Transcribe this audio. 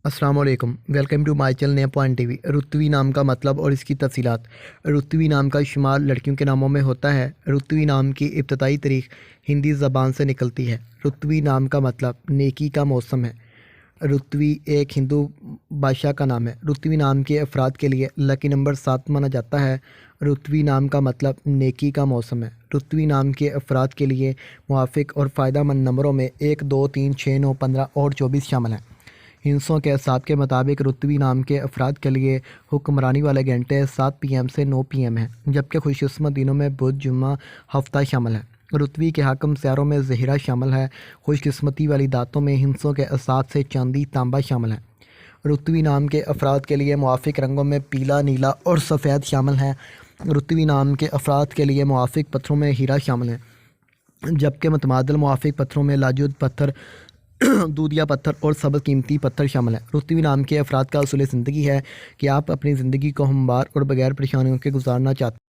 السلام علیکم، welcome to my channel نیا پوائنٹ ٹی وی۔ رتوی نام کا مطلب اور اس کی تفصیلات۔ رتوی نام کا شمار لڑکیوں کے ناموں میں ہوتا ہے۔ رتوی نام کی ابتدائی تاریخ ہندی زبان سے نکلتی ہے۔ رتوی نام کا مطلب نیکی کا موسم ہے۔ رتوی ایک ہندو بادشاہ کا نام ہے۔ رتوی نام کے افراد کے لیے لکی نمبر 7 مانا جاتا ہے۔ رتوی نام کا مطلب نیکی کا موسم ہے۔ رتوی نام کے افراد کے لیے موافق اور فائدہ مند نمبروں میں 1، 2، 3، 6، 9، 15 اور 24 شامل ہیں۔ ہندسوں کے حساب کے مطابق رتوی نام کے افراد کے لیے حکمرانی والے گھنٹے 7 PM سے 9 PM ہیں، جبکہ خوش قسمت دنوں میں بدھ، جمعہ، ہفتہ شامل ہے۔ رتوی کے حاکم سیاروں میں زہرہ شامل ہے۔ خوش قسمتی والی دھاتوں میں ہندسوں کے حساب سے چاندی، تانبا شامل ہیں۔ رتوی نام کے افراد کے لیے موافق رنگوں میں پیلا، نیلا اور سفید شامل ہیں۔ رتوی نام کے افراد کے لیے موافق پتھروں میں ہیرا شامل ہے، جبکہ متبادل موافق پتھروں میں لاجود پتھر، دودھیا پتھر اور سبز قیمتی پتھر شامل ہیں۔ رتوی نام کے افراد کا اصول زندگی ہے کہ آپ اپنی زندگی کو ہموار اور بغیر پریشانیوں کے گزارنا چاہتے ہیں۔